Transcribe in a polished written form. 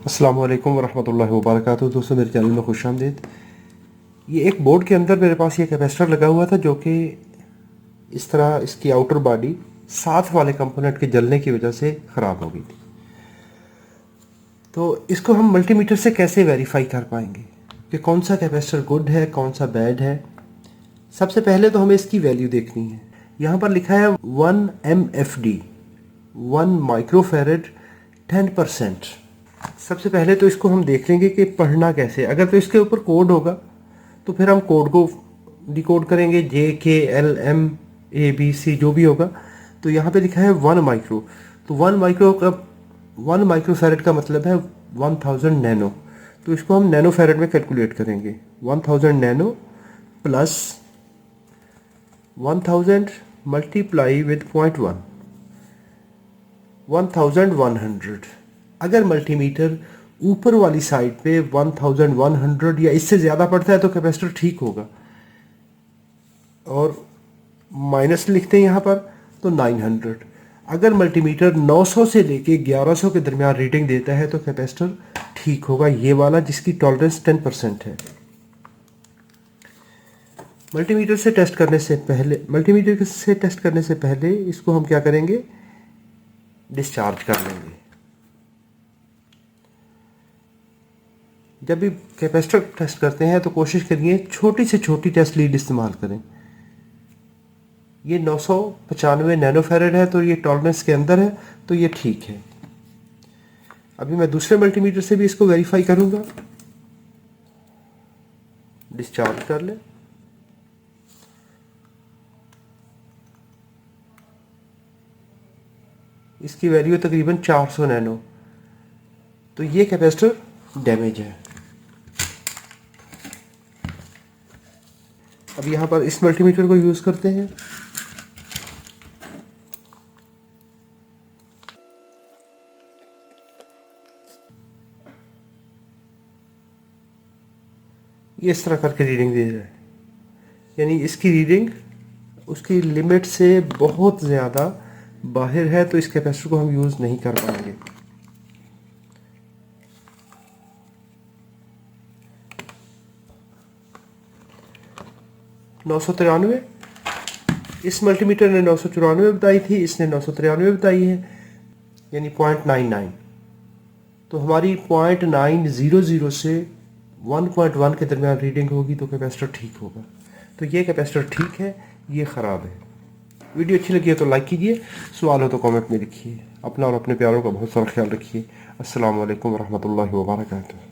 अस्सलाम वालेकुम वरहमतुल्लाहि वबरकातुहू। दोस्तों मेरे चैनल में खुश आमदीद। ये एक बोर्ड के अंदर मेरे पास ये कैपेसिटर लगा हुआ था जो कि इस तरह इसकी आउटर बॉडी साथ वाले कंपोनेंट के जलने की वजह से ख़राब हो गई थी। तो इसको हम मल्टीमीटर से कैसे वेरीफाई कर पाएंगे कि कौन सा कैपेसिटर गुड है कौन सा बैड है। सबसे पहले तो हमें इसकी वैल्यू देखनी है। यहाँ पर लिखा है 1 MFD 1 माइक्रोफेरेड 10%। सबसे पहले तो इसको हम देख लेंगे कि पढ़ना कैसे। अगर तो इसके ऊपर कोड होगा तो फिर हम कोड को डिकोड करेंगे JKLMABC जो भी होगा। तो यहाँ पे लिखा है 1 माइक्रो, तो 1 माइक्रोफेरेड का मतलब है 1000 नैनो। तो इसको हम नैनो फेरेड में कैलकुलेट करेंगे। 1000 नैनो प्लस 1000 मल्टीप्लाई विद 0.1 1100। अगर मल्टीमीटर ऊपर वाली साइड पे 1100 या इससे ज़्यादा पड़ता है तो कैपेसिटर ठीक होगा, और माइनस लिखते हैं यहाँ पर तो 900। अगर मल्टीमीटर 900 से लेके 1100 के दरमियान रीडिंग देता है तो कैपेसिटर ठीक होगा, ये वाला जिसकी टॉलरेंस 10% है। मल्टीमीटर से टेस्ट करने से पहले इसको हम क्या करेंगे, डिस्चार्ज कर लेंगे। जब भी कैपेसिटर टेस्ट करते हैं तो कोशिश करिए छोटी से छोटी टेस्ट लीड इस्तेमाल करें। ये 995 नैनोफेरेड है तो ये टॉलरेंस के अंदर है, तो ये ठीक है। अभी मैं दूसरे मल्टीमीटर से भी इसको वेरीफाई करूंगा। डिस्चार्ज कर ले। इसकी वैल्यू तकरीबन 400 नैनो, तो ये कैपेसिटर डैमेज है। अब यहाँ पर इस मल्टीमीटर को यूज़ करते हैं। ये इस तरह करके रीडिंग दे रहा है, यानी इसकी रीडिंग उसकी लिमिट से बहुत ज़्यादा बाहर है, तो इस कैपेसिटर को हम यूज़ नहीं कर पाएंगे। $993, इस मल्टीमीटर ने 994 बताई थी, इसने 993 बताई है, यानी 0.99। तो हमारी 0.900 से 1.1 के दरमियान रीडिंग होगी तो कैपेसिटर ठीक होगा। तो ये कैपेसिटर ठीक है, ये ख़राब है। वीडियो अच्छी लगी है तो लाइक कीजिए, सवाल हो तो कमेंट में लिखिए। अपना और अपने प्यारों का बहुत सारा ख्याल रखिए। अस्सलाम वालेकुम रहमतुल्लाहि व बरकातुहू।